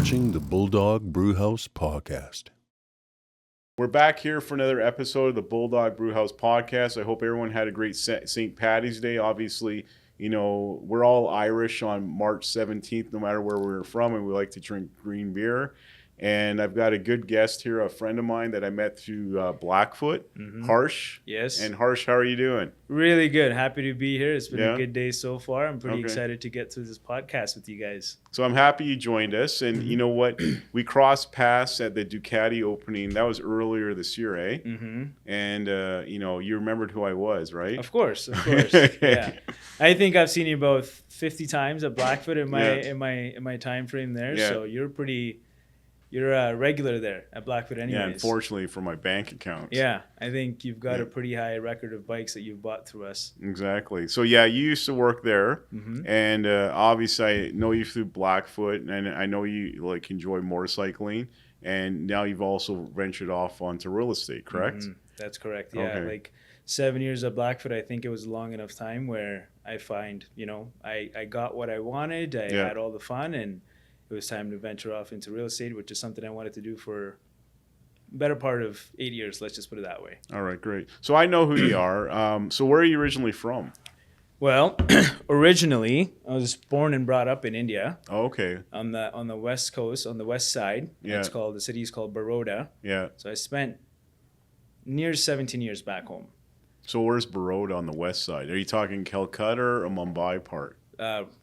watching the Bulldog Brewhouse Podcast. We're back here for another episode of the Bulldog Brewhouse Podcast. I hope everyone had a great St. Paddy's Day. Obviously, you know, we're all Irish on March 17th, no matter where we're from, and we like to drink green beer. And I've got a good guest here, a friend of mine that I met through Blackfoot, Harsh. Yes. And Harsh, how are you doing? Really good. Happy to be here. It's been a good day so far. I'm pretty excited to get through this podcast with you guys. So I'm happy you joined us. And you know what? We crossed paths at the Ducati opening. That was earlier this year, eh? Mm-hmm. And, you know, you remembered who I was, right? Of course. Okay. Yeah. I think I've seen you about 50 times at Blackfoot in my time frame there. Yeah. So you're a regular there at Blackfoot anyways. Yeah, unfortunately for my bank account. Yeah, I think you've got a pretty high record of bikes that you've bought through us. Exactly. So, yeah, you used to work there. And obviously I know you through Blackfoot, and I know you like enjoy motorcycling. And now you've also ventured off onto real estate, correct? That's correct, yeah. Okay. Like 7 years at Blackfoot, I think it was long enough time where I find, you know, I got what I wanted. I had all the fun, and it was time to venture off into real estate, which is something I wanted to do for a better part of 8 years. Let's just put it that way. All right, great. So I know who you are. So where are you originally from? Well, originally I was born and brought up in India. Oh, okay. On the west coast, on the west side. Yeah. The city is called Baroda. Yeah. So I spent near 17 years back home. So where's Baroda on the west side? Are you talking Calcutta or Mumbai part?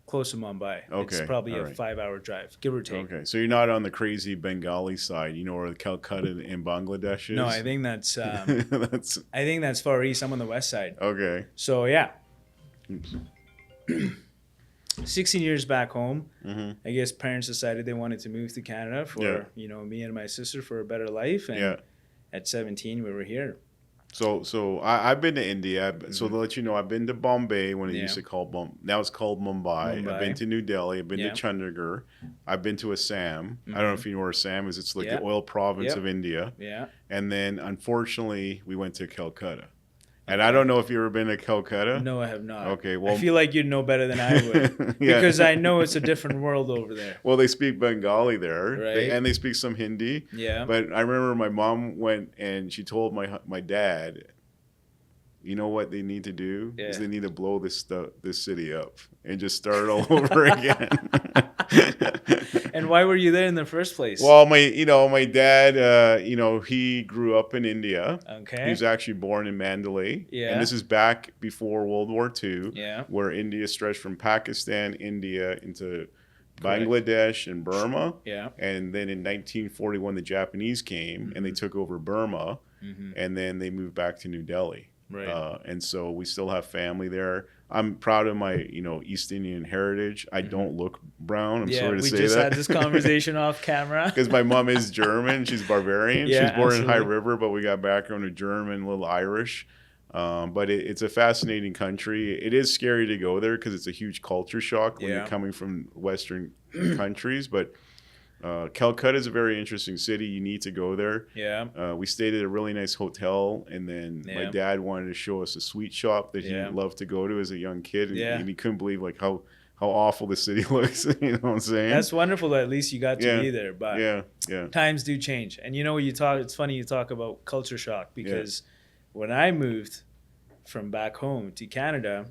Close to Mumbai. Okay. It's probably a 5-hour drive, give or take. Okay, so you're not on the crazy Bengali side, you know, where Calcutta in Bangladesh is? No, I think that's I think that's far east. I'm on the west side. Okay. So yeah. 16 years back home, I guess parents decided they wanted to move to Canada for you know, me and my sister for a better life, and at 17 we were here. So I've been to India. So to let you know, I've been to Bombay when it used to call now it's called Mumbai. I've been to New Delhi. I've been to Chandigarh. I've been to Assam. I don't know if you know where Assam is. It's like the oil province of India. Yeah. And then unfortunately, we went to Calcutta. And I don't know if you've ever been to Calcutta. No, I have not. Okay, well, I feel like you'd know better than I would because I know it's a different world over there. Well, they speak Bengali there, right? And they speak some Hindi. Yeah. But I remember my mom went and she told my dad, you know what they need to do is they need to blow this city up and just start all over again. And why were you there in the first place? Well, my dad, he grew up in India. Okay. He was actually born in Mandalay. Yeah. And this is back before World War II. Yeah. Where India stretched from Pakistan, India into Bangladesh and Burma. Yeah. And then in 1941, the Japanese came and they took over Burma. And then they moved back to New Delhi. Right. And so we still have family there. I'm proud of my, East Indian heritage. I don't look brown. I'm sorry to say that. We just had this conversation off camera. Because my mom is German. She's Bavarian. Yeah, she was born in High River, but we got background of German, a little Irish. But it's a fascinating country. It is scary to go there because it's a huge culture shock when you're coming from Western countries. But Calcutta is a very interesting city. You need to go there. Yeah. We stayed at a really nice hotel, and then my dad wanted to show us a sweet shop that he loved to go to as a young kid, and he couldn't believe like how awful the city looks. You know what I'm saying? That's wonderful that at least you got to be there. But yeah, times do change, and it's funny you talk about culture shock because when I moved from back home to Canada,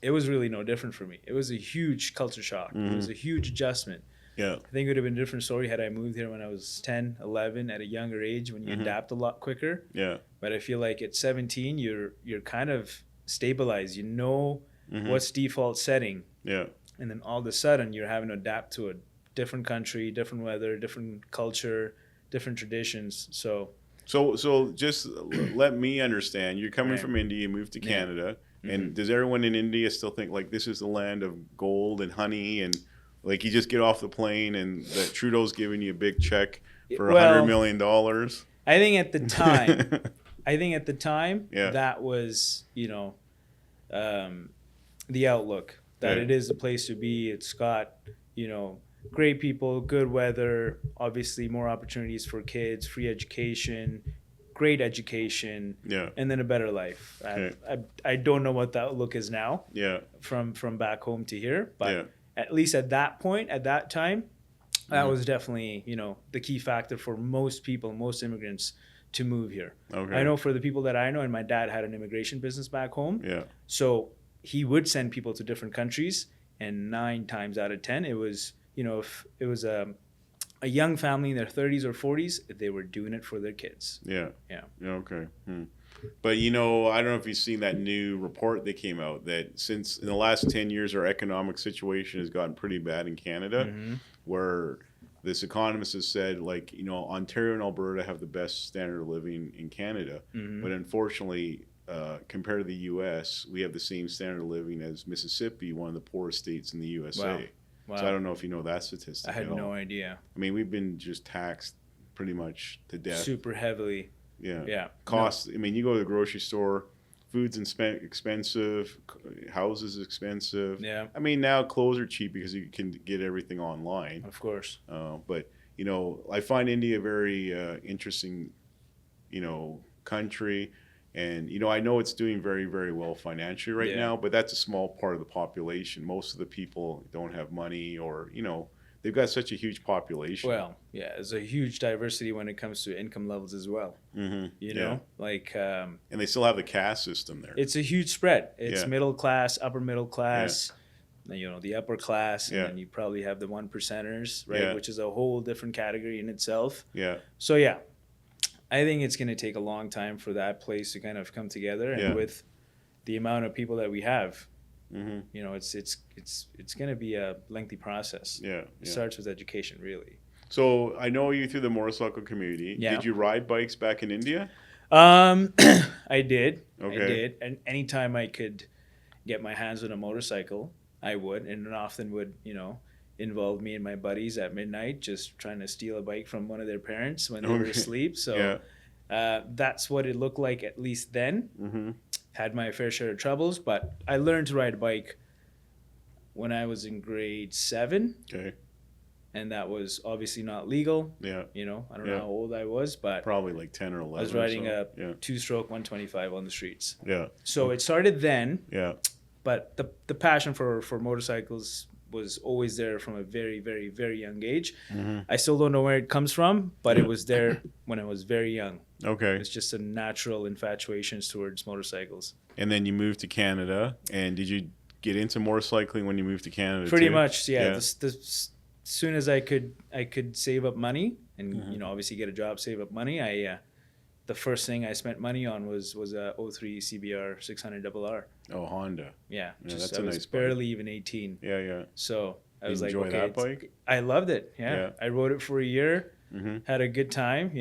it was really no different for me. It was a huge culture shock. It was a huge adjustment. Yeah. I think it would have been a different story had I moved here when I was 10, 11 at a younger age when you adapt a lot quicker. Yeah. But I feel like at 17, you're kind of stabilized. You know what's default setting. Yeah. And then all of a sudden you're having to adapt to a different country, different weather, different culture, different traditions. So just let me understand. You're coming from India, you moved to Canada. And does everyone in India still think like this is the land of gold and honey and like you just get off the plane and that Trudeau's giving you a big check for $100 million? I think at the time, that was, the outlook that it is the place to be. It's got, great people, good weather, obviously more opportunities for kids, free education, great education, and then a better life. I don't know what that outlook is now. From back home to here, but at least at that point, at that time, That was definitely, the key factor for most people, most immigrants to move here. Okay. I know for the people that I know, and my dad had an immigration business back home. Yeah. So he would send people to different countries, and 9 times out of 10, it was, if it was a young family in their 30s or 40s, they were doing it for their kids. Yeah. Yeah. Okay. But, I don't know if you've seen that new report that came out that since in the last 10 years, our economic situation has gotten pretty bad in Canada, where this economist has said, like, Ontario and Alberta have the best standard of living in Canada. But unfortunately, compared to the U.S., we have the same standard of living as Mississippi, one of the poorest states in the USA. Wow. So I don't know if you know that statistic. I had no idea. I mean, we've been just taxed pretty much to death. Super heavily. Yeah. Costs. No. I mean, you go to the grocery store, food's expensive, houses expensive. Yeah. I mean, now clothes are cheap because you can get everything online. Of course. But I find India a very interesting, country, and I know it's doing very, very well financially right now. But that's a small part of the population. Most of the people don't have money, or they've got such a huge population. Well, yeah, there's a huge diversity when it comes to income levels as well. And they still have the caste system there. It's a huge spread. It's middle class, upper middle class, the upper class, and then you probably have the 1%ers, right? Which is a whole different category in itself. Yeah. So I think it's going to take a long time for that place to kind of come together, and with the amount of people that we have. It's going to be a lengthy process. It starts with education, really. So I know you through the motorcycle community. Did you ride bikes back in India? I did. Okay. I did. And anytime I could get my hands on a motorcycle, I would. And it often would, involve me and my buddies at midnight just trying to steal a bike from one of their parents when they were asleep. So that's what it looked like, at least then. Had my fair share of troubles, but I learned to ride a bike when I was in grade 7. Okay. And that was obviously not legal. Yeah. I don't know how old I was, but probably like 10 or 11. I was riding a 2-stroke 125 on the streets. Yeah. So it started then. Yeah. But the passion for motorcycles was always there from a very, very, very young age. I still don't know where it comes from, but it was there when I was very young. Okay. It's just a natural infatuation towards motorcycles. And then you moved to Canada, and did you get into motorcycling when you moved to Canada Pretty too? much, yeah. As soon as I could save up money and obviously get a job, save up money, the first thing I spent money on was a 03 CBR 600RR. Oh, Honda. Yeah, that's I was barely even 18. Yeah. So I was like, enjoy okay, that bike? I loved it. Yeah. I rode it for a year, had a good time.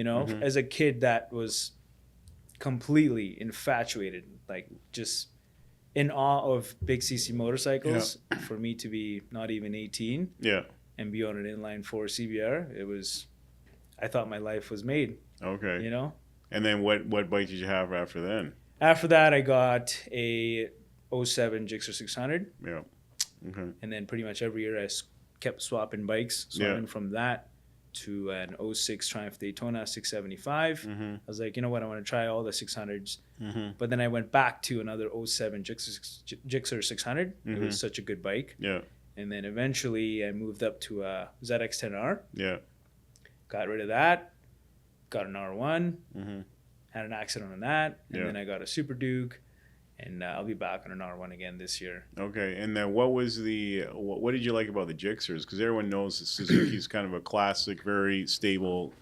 As a kid, that was completely infatuated, like just in awe of big CC motorcycles. For me to be not even 18, and be on an inline 4 CBR, I thought my life was made. Okay. And then what bike did you have after then? After that, I got a 07 Gixxer 600. Yeah. Okay. And then pretty much every year I kept swapping bikes. So I went from that to an 06 Triumph Daytona 675. I was like, you know what? I want to try all the 600s. But then I went back to another 07 Gixxer 600. It was such a good bike. Yeah. And then eventually I moved up to a ZX10R. Yeah. Got rid of that. Got an R1. Had an accident on that. And then I got a Super Duke. And I'll be back on an R1 again this year. Okay. And then what did you like about the Gixxers? Because everyone knows that Suzuki's kind of a classic, very stable,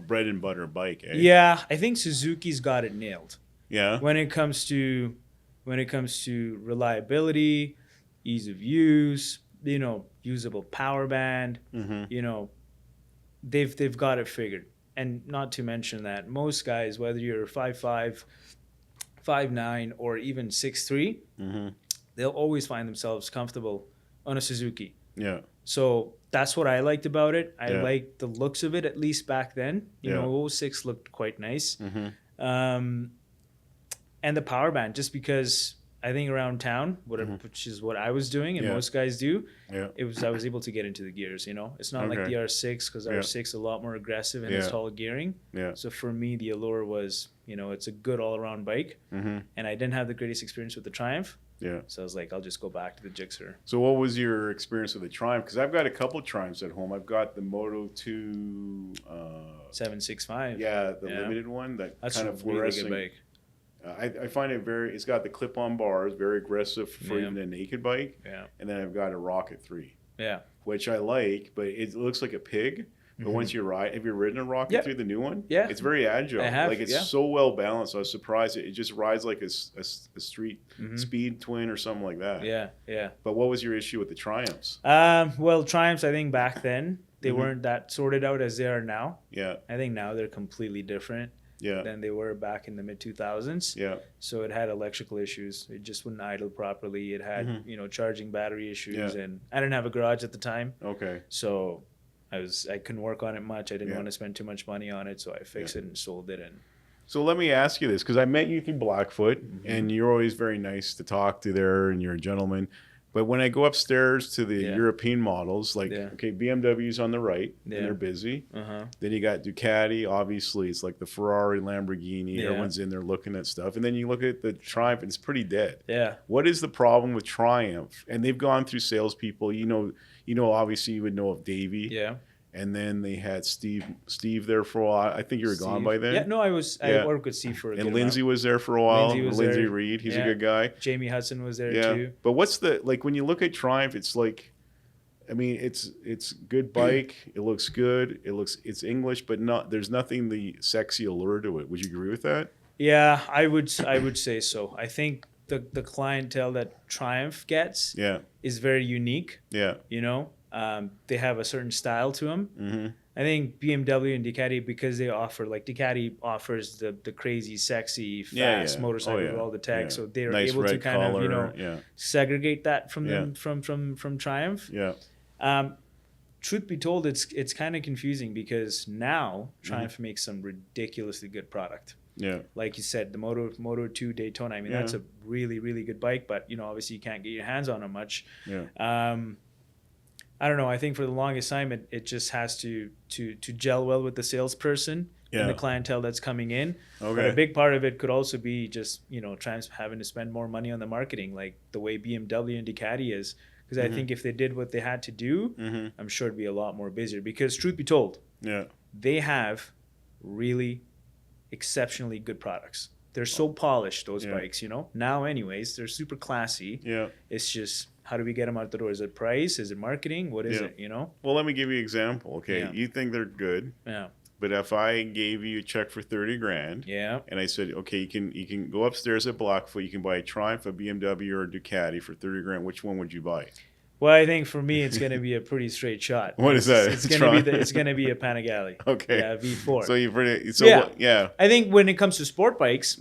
bread and butter bike. Eh? Yeah. I think Suzuki's got it nailed. Yeah. When it comes to reliability, ease of use, usable power band, they've got it figured. And not to mention that most guys, whether you're 5'5", 5'9", or even 6'3", they'll always find themselves comfortable on a Suzuki. Yeah. So that's what I liked about it. I liked the looks of it, at least back then. 06 looked quite nice. And the power band, just because I think around town, which is what I was doing and most guys do, I was able to get into the gears, It's not like the R6, because R6 is a lot more aggressive in its tall gearing. Yeah. So for me, the allure was, it's a good all-around bike. And I didn't have the greatest experience with the Triumph. Yeah. So I was like, I'll just go back to the Gixxer. So what was your experience with the Triumph? Because I've got a couple of Triumphs at home. I've got the Moto 2... 765. Yeah, the limited one. That's kind of fluorescent. Really good bike. I find it it's got the clip-on bars, very aggressive for even a naked bike. Yeah. And then I've got a Rocket 3. Yeah. Which I like, but it looks like a pig. But once you ride, have you ridden a Rocket 3, the new one? Yeah. It's very agile. I have, like it's so well balanced. I was surprised. It just rides like a street speed twin or something like that. Yeah, yeah. But what was your issue with the Triumphs? Well, Triumphs, I think back then, they weren't that sorted out as they are now. Yeah. I think now they're completely different than they were back in the mid-2000s. Yeah. So it had electrical issues. It just wouldn't idle properly. It had, charging battery issues. And I didn't have a garage at the time. Okay. So I couldn't work on it much. I didn't want to spend too much money on it, so I fixed it and sold it. And so let me ask you this, because I met you through Blackfoot, and you're always very nice to talk to there, and you're a gentleman. But when I go upstairs to the European models, like okay, BMW's on the right, and they're busy. Then you got Ducati. Obviously, it's like the Ferrari, Lamborghini. Everyone's in there looking at stuff, and then you look at the Triumph, and it's pretty dead. Yeah. What is the problem with Triumph? And they've gone through salespeople. Obviously you would know of Davey. Yeah. And then they had Steve there for a while. I think you were gone by then. Yeah, no, I was. I worked with Steve for a good And Lindsay was there for a while. Lindsay Reed, he's a good guy. Jamie Hudson was there too. But what's when you look at Triumph, it's like, I mean, it's good bike. It looks good. It's English, but there's nothing the sexy allure to it. Would you agree with that? Yeah, I would say so. I think the clientele that Triumph gets is very unique. Yeah. They have a certain style to them. I think BMW and Ducati, because they offer, like Ducati offers the crazy, sexy, fast motorcycle with all the tech, so they're able to kind of segregate that from them from Triumph. Yeah. Truth be told, it's kind of confusing because now Triumph makes some ridiculously good product. Yeah. Like you said, the Moto 2 Daytona. I mean, that's a really, really good bike, but obviously you can't get your hands on it much. Yeah. I don't know. I think for the longest time, it just has to gel well with the salesperson and the clientele that's coming in. Okay. But a big part of it could also be just Triumph having to spend more money on the marketing, like the way BMW and Ducati is. Because I think if they did what they had to do, I'm sure it'd be a lot more busier. Because truth be told, they have really exceptionally good products. They're so polished, those bikes. Now, anyways, they're super classy. Yeah. It's just, how do we get them out the door? Is it price? Is it marketing? What is it, Well, let me give you an example. Okay, you think they're good. Yeah. But if I gave you a check for $30,000, and I said, okay, you can go upstairs at Blackfoot, you can buy a Triumph, a BMW, or a Ducati for $30,000. Which one would you buy? Well, I think for me, it's going to be a pretty straight shot. What is that? It's going to be a Panigale. Okay. Yeah, V4. So I think when it comes to sport bikes,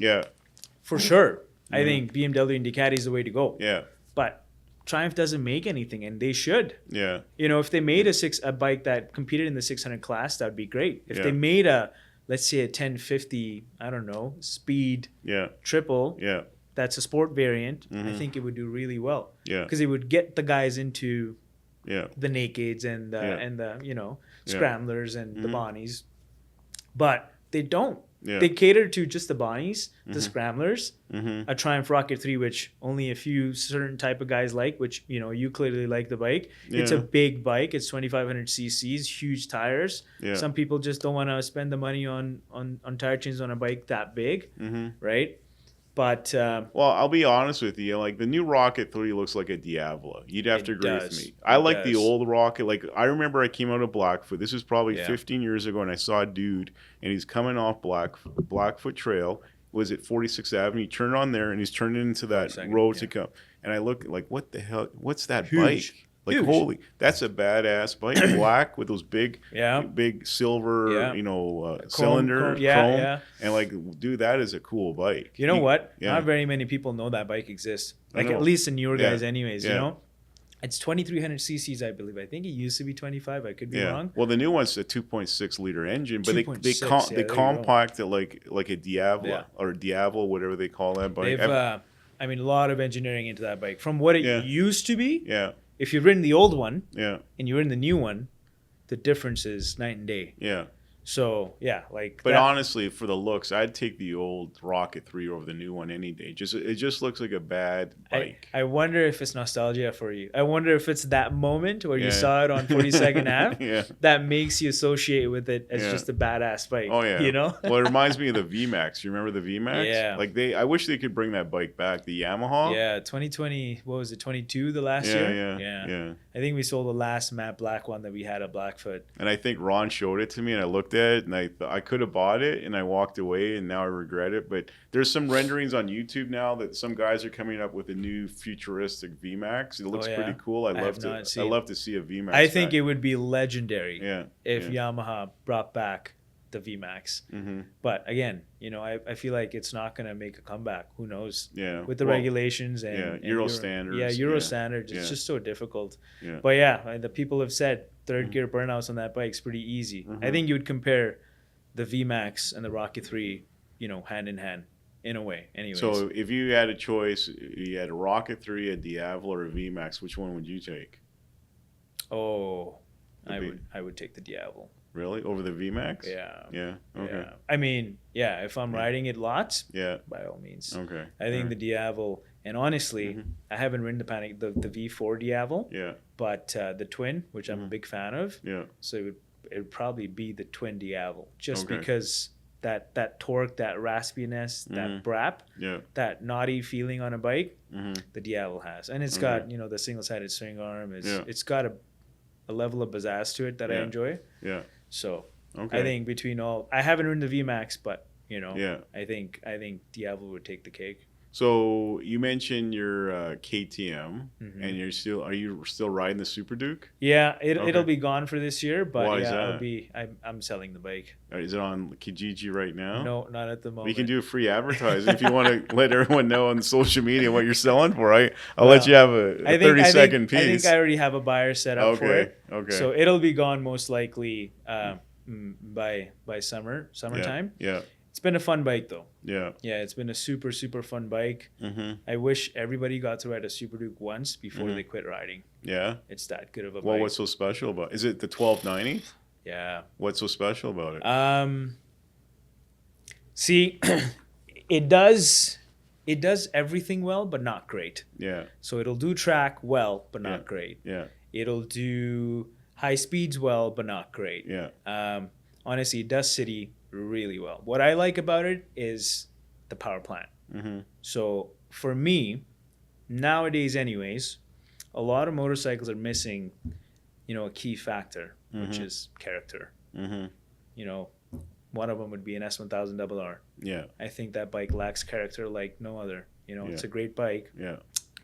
for sure, I Mm-hmm. think BMW and Ducati is the way to go. Yeah. But Triumph doesn't make anything, and they should. Yeah. If they made a bike that competed in the 600 class, that would be great. If they made let's say a 1050, I don't know, speed triple, that's a sport variant, I think it would do really well. Yeah. Because it would get the guys into the nakeds and the scramblers and the Bonnies. But they don't. Yeah. They cater to just the Bonnies, the scramblers, a Triumph Rocket 3, which only a few certain type of guys like, which, you clearly like the bike. Yeah. It's a big bike. It's 2,500 cc's, huge tires. Yeah. Some people just don't want to spend the money on tire chains on a bike that big, right? But well, I'll be honest with you. Like the new Rocket 3 looks like a Diablo. You'd have to agree with me. I like the old Rocket. Like I remember I came out of Blackfoot. This was probably 15 years ago, and I saw a dude, and he's coming off Blackfoot Trail. Was it 46th Avenue? He turned on there, and he's turning into that road to come. And I look like, what the hell? What's that bike? Like, holy, that's a badass bike. Black with those big silver, cylinder, chrome. And like, dude, that is a cool bike. You know what? Not very many people know that bike exists. Like, at least the newer guys anyways, It's 2,300 cc's, I believe. I think it used to be 25. I could be wrong. Well, the new one's a 2.6 liter engine, but they compact it like a Diablo or Diablo, whatever they call that bike. They've, a lot of engineering into that bike. From what it used to be, if you've ridden the old one and you're in the new one, the difference is night and day. Yeah. So yeah, like. But honestly, for the looks, I'd take the old Rocket 3 over the new one any day. It just looks like a bad bike. I wonder if it's nostalgia for you. I wonder if it's that moment where you saw it on 42nd Ave that makes you associate with it as just a badass bike. Oh yeah, you know. Well, it reminds me of the VMAX. You remember the VMAX? Yeah. Like I wish they could bring that bike back. The Yamaha. Yeah, 2020. What was it? 22 the last year. Yeah. I think we sold the last matte black one that we had at Blackfoot. And I think Ron showed it to me, and I looked at it, and I thought I could have bought it, and I walked away, and now I regret it. But there's some renderings on YouTube now that some guys are coming up with a new futuristic VMAX. It looks pretty cool. I love to see a VMAX. I think it would be legendary if Yeah. Yamaha brought back the VMAX. Mm-hmm. But again, you know, I feel like it's not going to make a comeback. Who knows? Yeah. With the regulations and Euro standards. Yeah, Euro standards. It's just so difficult. Yeah. But yeah, the people have said third gear burnouts on that bike's pretty easy. I think you would compare the VMAX and the Rocket 3, you know, hand in hand in a way. Anyways. So if you had a choice, you had a Rocket 3, a Diavolo, or a VMAX, which one would you take? Oh, I would take the Diavolo. Really? Over the VMAX? Yeah. Yeah. Okay. Yeah. I mean, yeah, if I'm riding it lots, yeah, by all means. Okay. I think the Diavolo, and honestly, I haven't ridden the V4 Diavolo. Yeah. But the twin, which I'm a big fan of. Yeah. So it would probably be the twin Diavolo, just because that torque, that raspiness, that brap, that naughty feeling on a bike, the Diavolo has, and it's got the single-sided swing arm. It's got a level of pizzazz to it that I enjoy. Yeah. So I think between all, I haven't ridden the VMAX, but I think Diavolo would take the cake. So you mentioned your KTM, and are you still riding the Super Duke? Yeah, it'll be gone for this year, but Why is that? I'm selling the bike. Is it on Kijiji right now? No, not at the moment. We can do a free advertising if you want to let everyone know on social media what you're selling for. I'll let you have a 30-second piece. I think I already have a buyer set up for it. Okay. So it'll be gone most likely by summertime. Yeah. It's been a fun bike though. Yeah. Yeah, it's been a super, super fun bike. I wish everybody got to ride a Super Duke once before they quit riding. Yeah. It's that good of a bike. Well, what's so special about it? Is it the 1290? Yeah. What's so special about it? See, it does everything well, but not great. Yeah. So it'll do track well, but not great. Yeah. It'll do high speeds well, but not great. Yeah. Honestly, it does city really well. What I like about it is the power plant. So for me, nowadays anyways, a lot of motorcycles are missing, a key factor, which is character. One of them would be an S1000RR. Yeah. I think that bike lacks character like no other. It's a great bike. Yeah.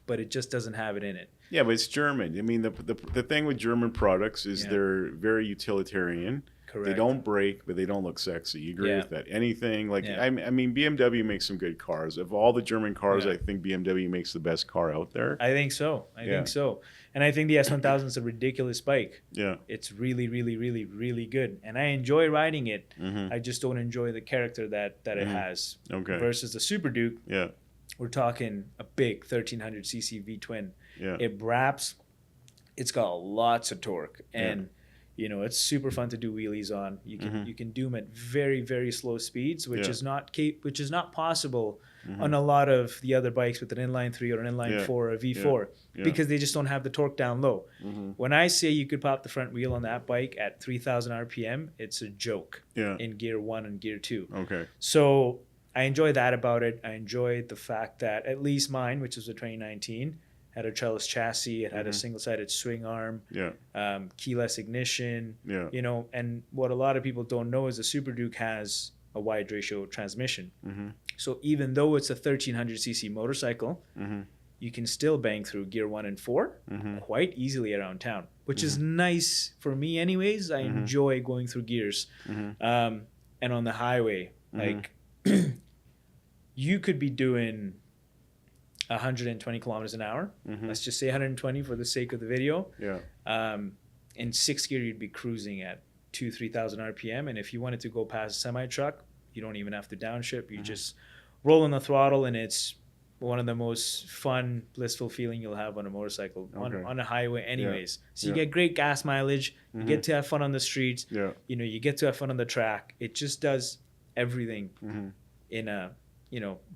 But it just doesn't have it in it. Yeah, but it's German. I mean, the thing with German products is they're very utilitarian. Correct. They don't break, but they don't look sexy. You agree with that? Anything I mean, BMW makes some good cars. Of all the German cars, I think BMW makes the best car out there. I think so. I think so. And I think the S1000 is a ridiculous bike. Yeah. It's really, really, really, really good. And I enjoy riding it. I just don't enjoy the character that it has. Okay. Versus the Super Duke. Yeah. We're talking a big 1300cc V-twin. Yeah. It braps. It's got lots of torque. And it's super fun to do wheelies on. You can do them at very, very slow speeds, which is not possible on a lot of the other bikes with an inline 3 or an inline 4 or a V4 because they just don't have the torque down low. When I say you could pop the front wheel on that bike at 3,000 RPM, it's a joke in gear 1 and gear 2. Okay. So I enjoy that about it. I enjoy the fact that at least mine, which was a 2019, had a trellis chassis. It had a single-sided swing arm. Yeah. Keyless ignition. Yeah. And what a lot of people don't know is the Super Duke has a wide ratio transmission. So even though it's a 1300cc motorcycle, you can still bang through gear 1 and 4 quite easily around town, which is nice for me anyways. I enjoy going through gears. And on the highway, you could be doing 120 kilometers an hour. Let's just say 120 for the sake of the video. Yeah. In 6th gear, you'd be cruising at 3,000 RPM. And if you wanted to go past a semi truck, you don't even have to downshift. You just roll on the throttle and it's one of the most fun, blissful feeling you'll have on a motorcycle on a highway anyways. Yeah. So you get great gas mileage, you get to have fun on the streets, you get to have fun on the track. It just does everything in a,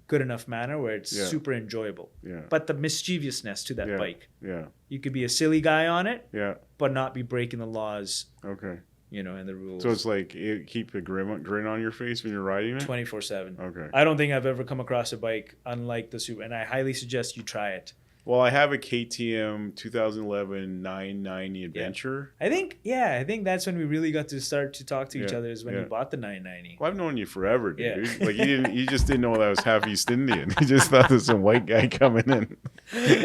good enough manner where it's super enjoyable. Yeah. But the mischievousness to that bike. Yeah. You could be a silly guy on it, but not be breaking the laws. Okay. And the rules. So it's like keep a grin on your face when you're riding it? 24/7. Okay. I don't think I've ever come across a bike unlike the Super, and I highly suggest you try it. Well, I have a KTM 2011 990 Adventure. I think that's when we really got to start to talk to each other is when you bought the 990. Well, I've known you forever, dude. Yeah. Like you just didn't know that I was half East Indian. You just thought there's some white guy coming in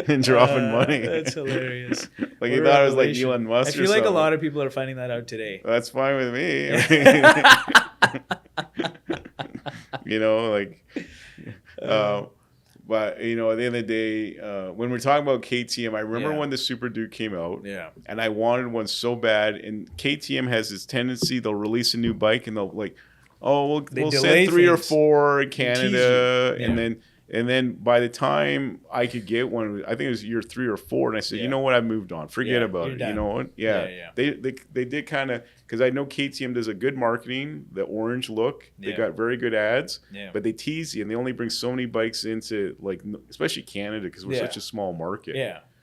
and dropping money. That's hilarious. Like you thought it was like Elon Musk. I feel like a lot of people are finding that out today. That's fine with me. But, at the end of the day, when we're talking about KTM, I remember when the Super Duke came out. Yeah. And I wanted one so bad. And KTM has this tendency, they'll release a new bike and they'll we'll send 3 or 4 in Canada. And then by the time I could get one, I think it was year 3 or 4, and I said, you know what, I moved on. Forget about it. Done. You know what? Yeah. They did kind of, because I know KTM does a good marketing, the orange look. They got very good ads, but they tease you, and they only bring so many bikes into, like, especially Canada, because we're such a small market.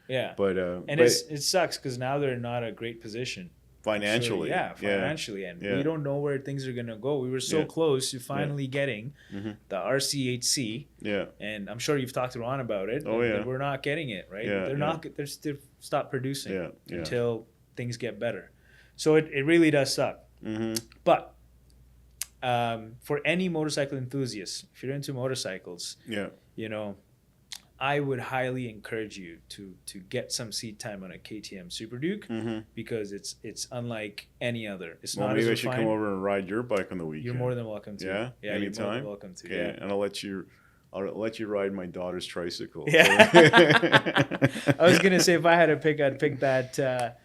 Yeah. But it sucks because now they're in not a great position. Financially. So, financially. And we don't know where things are going to go. We were so close to finally getting the RC8C. Yeah. And I'm sure you've talked to Ron about it. But we're not getting it, right? They're still stopped producing until things get better. So it really does suck. But for any motorcycle enthusiast, if you're into motorcycles, I would highly encourage you to get some seat time on a KTM Super Duke because it's unlike any other. It's not maybe I should come over and ride your bike on the weekend. You're more than welcome to. Yeah, anytime. You're more than welcome to. Okay. Yeah, and I'll let you ride my daughter's tricycle. Yeah. I was gonna say if I had to pick, I'd pick that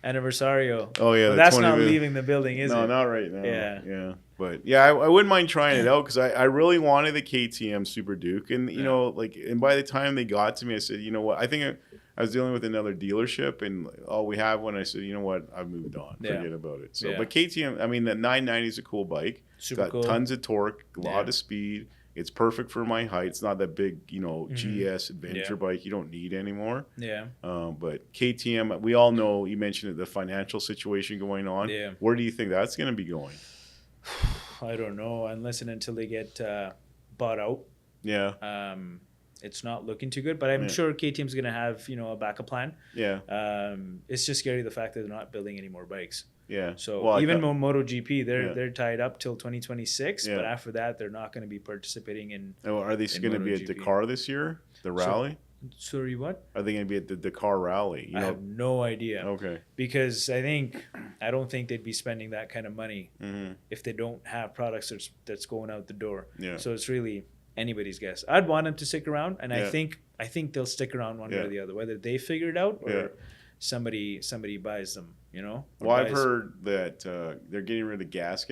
Anniversario. Oh yeah, but that's not leaving the building, is it? No, not right now. Yeah. But I wouldn't mind trying it out because I really wanted the KTM Super Duke, and and by the time they got to me, I said, you know what, I think I was dealing with another dealership, and we have one. I said, you know what, I've moved on, forget about it. So, but KTM, I mean, the 990 is a cool bike. Super cool. Tons of torque, a lot of speed. It's perfect for my height. It's not that big, GS adventure bike you don't need anymore. Yeah. But KTM, we all know, you mentioned the financial situation going on. Yeah. Where do you think that's going to be going? I don't know, unless and until they get bought out. Yeah. It's not looking too good, but I'm sure KTM's going to have, a backup plan. Yeah. It's just scary the fact that they're not building any more bikes. Yeah. So even MotoGP, they're tied up till 2026, but after that, they're not going to be participating in. Oh, are they going to be at Dakar this year? The rally? Sorry, what? Are they going to be at the Dakar rally? I have no idea. Okay. Because I don't think they'd be spending that kind of money if they don't have products that's going out the door. Yeah. So it's really anybody's guess. I'd want them to stick around, and I think they'll stick around one way or the other, whether they figure it out or somebody buys them. Well, I've heard that they're getting rid of gas,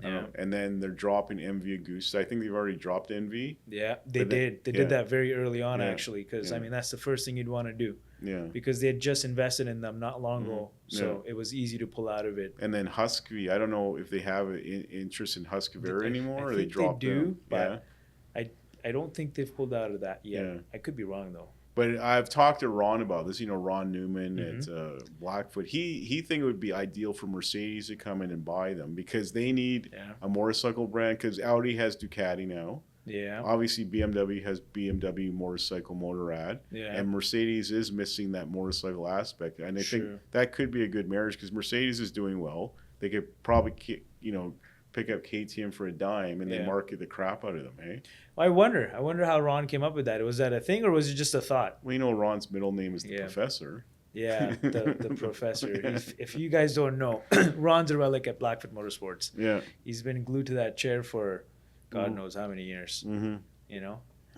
and then they're dropping MV Agusta. I think they've already dropped MV. Yeah, they did. They did that very early on, actually, because that's the first thing you'd want to do. Yeah. Because they had just invested in them not long ago, so it was easy to pull out of it. And then Husky, I don't know if they have an interest in Husqvarna anymore, or they dropped them. But I don't think they've pulled out of that yet. Yeah. I could be wrong though. But I've talked to Ron about this. Ron Newman at Blackfoot. He think it would be ideal for Mercedes to come in and buy them because they need a motorcycle brand. Because Audi has Ducati now. Yeah. Obviously, BMW has BMW motorcycle Motorrad. Yeah. And Mercedes is missing that motorcycle aspect. And I think that could be a good marriage because Mercedes is doing well. They could probably pick up KTM for a dime and they market the crap out of them, hey? Well, I wonder how Ron came up with that. Was that a thing or was it just a thought? Well, Ron's middle name is the Professor. Yeah, the Professor. If you guys don't know, Ron's a relic at Blackfoot Motorsports. Yeah. He's been glued to that chair for God knows how many years.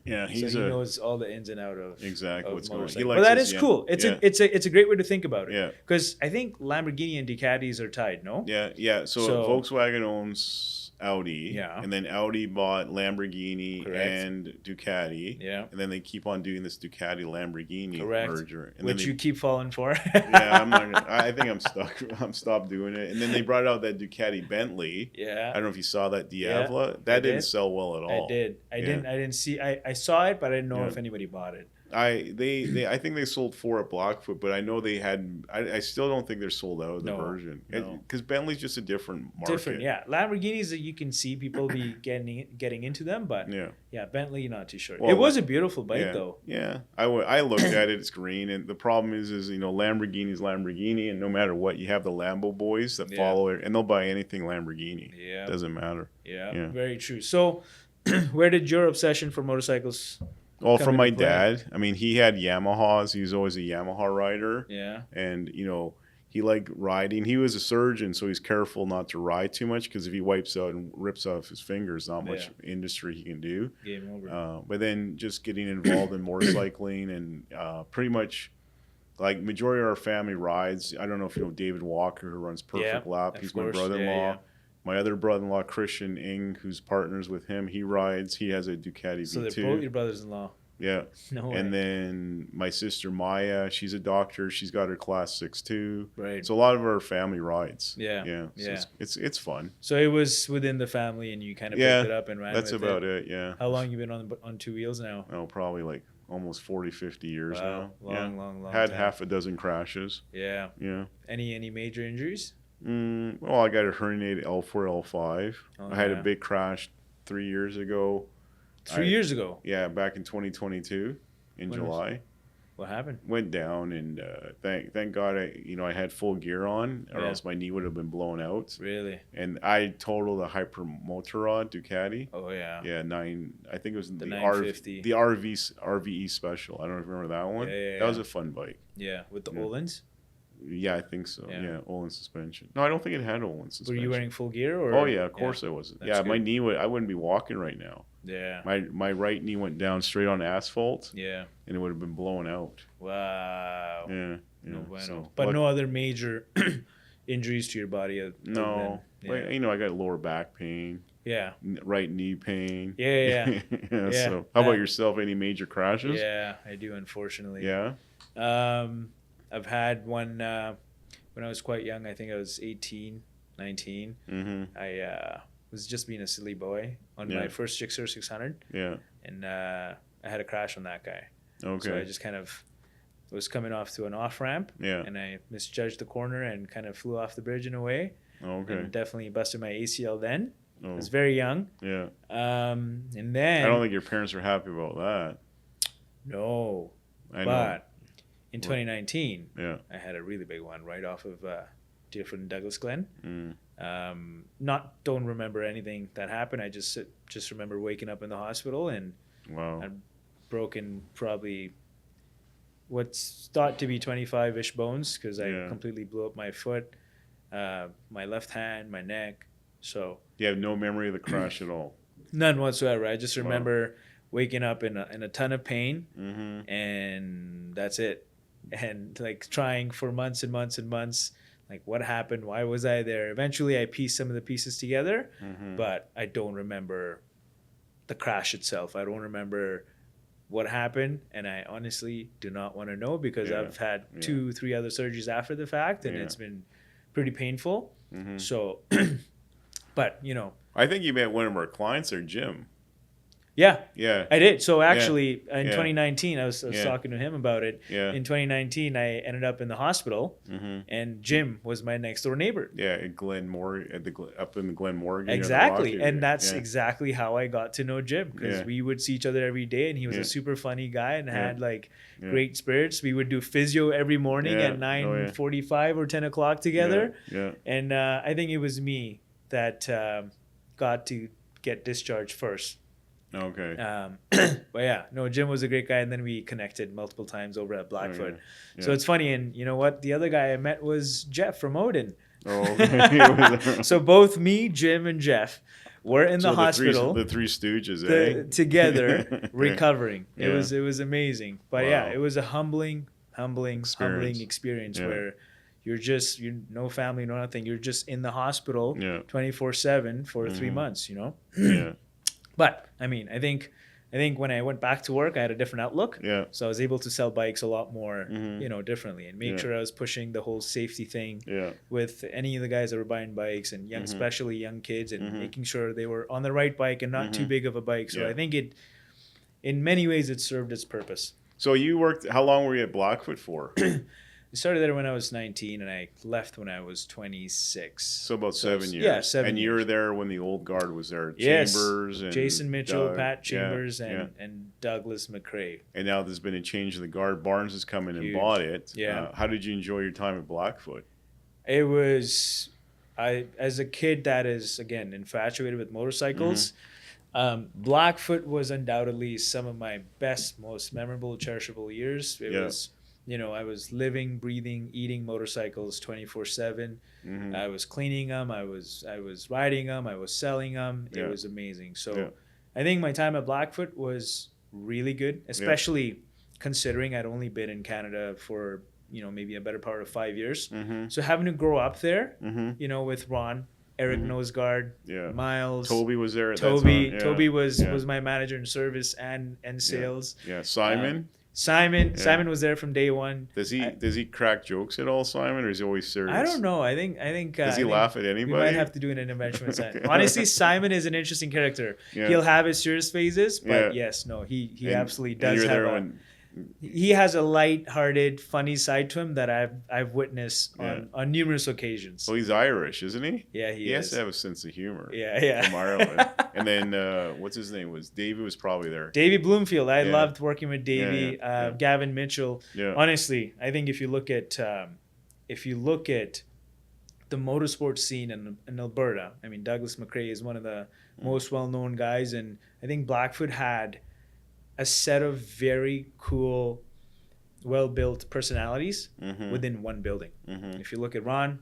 Yeah, he knows all the ins and outs of exactly what's going on. But that is cool. It's a great way to think about it. Yeah, because I think Lamborghini and Ducatis are tied. No. Yeah. So Volkswagen owns Audi. Yeah. And then Audi bought Lamborghini Correct. and Ducati. Yeah. And then they keep on doing this Ducati Lamborghini Correct. merger. And Which you keep falling for. Yeah, I think I'm stuck. I'm stopped doing it. And then they brought out that Ducati Bentley. Yeah. I don't know if you saw that Diavola. That didn't sell well at all. I did. I didn't see. I saw it, but I didn't know if anybody bought it. I think they sold 4 at Blackfoot, but I know they had. I still don't think they're sold out of the version because Bentley's just a different market. Different, yeah. Lamborghinis that you can see people be getting into them, but yeah, Bentley not too sure. Well, it was a beautiful bike though. Yeah, I looked at it. It's green, and the problem is Lamborghini's Lamborghini, and no matter what, you have the Lambo boys that follow it, and they'll buy anything Lamborghini. Yeah, doesn't matter. Yeah, very true. So, where did your obsession for motorcycles? Well, from my dad. I mean, he had Yamahas. He was always a Yamaha rider. Yeah. And, he liked riding. He was a surgeon, so he's careful not to ride too much because if he wipes out and rips off his fingers, not much industry he can do. Game over. But then just getting involved in motorcycling and pretty much like majority of our family rides. I don't know if you know David Walker, who runs Perfect Lap. He's my brother-in-law. Yeah. My other brother-in-law, Christian Ing, who's partners with him, he rides. He has a Ducati V2. So they're both your brothers-in-law. Yeah. No way. And then my sister Maya, she's a doctor. She's got her Class 6 too. Right. So a lot of our family rides. Yeah. Yeah. So it's fun. So it was within the family, and you kind of picked it up and ran. That's about it. Yeah. How long you been on 2 wheels now? Oh, probably like almost 40, 50 years now. Long. Had half a dozen crashes. Yeah. Yeah. Any major injuries? Well, I got a herniated L4, L5. I had a big crash 3 years ago. 3 years ago? Yeah, back in 2022 in July. What happened? Went down, and thank God I had full gear on, or else my knee would have been blown out. Really? And I totaled a Hypermotorrad Ducati. Oh yeah. Yeah, I think it was the 950. The RVE Special. I don't know if you remember that one. Yeah. That was a fun bike. Yeah, with the Öhlins. Yeah, I think so. Yeah, Öhlins suspension. No, I don't think it had Öhlins suspension. Were you wearing full gear? Or? Oh yeah, of course I was. Yeah, my knee I wouldn't be walking right now. Yeah. My right knee went down straight on asphalt. Yeah. And it would have been blown out. Wow. Yeah. No bueno. But no other major injuries to your body? No. But, I got lower back pain. Yeah. Right knee pain. Yeah. So, how about yourself? Any major crashes? Yeah, I do, unfortunately. Yeah. I've had one when I was quite young. I think I was 18, 19. Mm-hmm. I was just being a silly boy on my first Gixxer 600. Yeah. And I had a crash on that guy. Okay. So I just kind of was coming off to an off-ramp. Yeah. And I misjudged the corner and kind of flew off the bridge in a way. Okay. And definitely busted my ACL then. Oh. I was very young. Yeah. And then... I don't think your parents were happy about that. No. But in 2019, I had a really big one right off of Deerfoot and Douglas Glen. Don't remember anything that happened. I just remember waking up in the hospital and I'd broken probably what's thought to be 25-ish bones because I completely blew up my foot, my left hand, my neck. So you have no memory of the crash at all? None whatsoever. I just remember waking up in a ton of pain, and that's it. And like trying for months and months and months, like what happened? Why was I there? Eventually, I pieced some of the pieces together, but I don't remember the crash itself. I don't remember what happened, and I honestly do not want to know because I've had 2-3 other surgeries after the fact, and it's been pretty painful. So, but I think you met one of our clients there, Jim. Yeah, I did. So actually, in 2019, I was talking to him about it. Yeah. In 2019, I ended up in the hospital, and Jim was my next door neighbor. Yeah, at Glenmore, up in the Glenmore. Exactly, and that's exactly how I got to know Jim because we would see each other every day, and he was a super funny guy and had great spirits. We would do physio every morning at 9:45 or 10 o'clock together. Yeah. And I think it was me that got to get discharged first. Okay. But Jim was a great guy, and then we connected multiple times over at Blackfoot. So it's funny, and you know what? The other guy I met was Jeff from Odin. Oh, okay. So both me, Jim, and Jeff were in the hospital. The Three Stooges, together recovering. It was amazing. But it was a humbling experience where you're no family, no nothing. You're just in the hospital 24/7 for 3 months, you know? Yeah. But I mean, I think when I went back to work, I had a different outlook. Yeah. So I was able to sell bikes a lot more, you know, differently, and make sure I was pushing the whole safety thing with any of the guys that were buying bikes, and especially young kids, and making sure they were on the right bike and not too big of a bike. So I think in many ways, it served its purpose. So how long were you at Blackfoot for? I started there when I was 19, and I left when I was 26. So about 7 years. Yeah, 7 years. And you were there when the old guard was there. Yes. Chambers and Jason Mitchell, Pat Chambers, and Douglas McRae. And now there's been a change in the guard. Barnes has come in and bought it. Yeah. How did you enjoy your time at Blackfoot? It was, as a kid that is, again, infatuated with motorcycles, Blackfoot was undoubtedly some of my best, most memorable, cherishable years. It was, you know, I was living, breathing, eating motorcycles 24/7. I was cleaning them. I was riding them. I was selling them. It was amazing. So I think my time at Blackfoot was really good, especially considering I'd only been in Canada for, you know, maybe a better part of 5 years. So having to grow up there, you know, with Ron, Eric Nosegard, Miles, Toby was there at that time. Toby was my manager in service and sales. Simon. Simon was there from day one. Does he crack jokes at all, Simon, or is he always serious? I don't know. I think. Does he laugh at anybody? We might have to do an intervention with Simon. Honestly, Simon is an interesting character. He'll have his serious phases, but he absolutely does have he has a light-hearted, funny side to him that I've witnessed on numerous occasions. Well, he's Irish, isn't he? Yeah, he has to have a sense of humor. Yeah. From Ireland. And then what's his name? Davey was probably there. Davey Bloomfield. I loved working with Davey. Gavin Mitchell. Yeah. Honestly, I think if you look at the motorsport scene in Alberta, I mean, Douglas McRae is one of the most well-known guys, and I think Blackfoot had a set of very cool, well-built personalities within one building. If you look at Ron,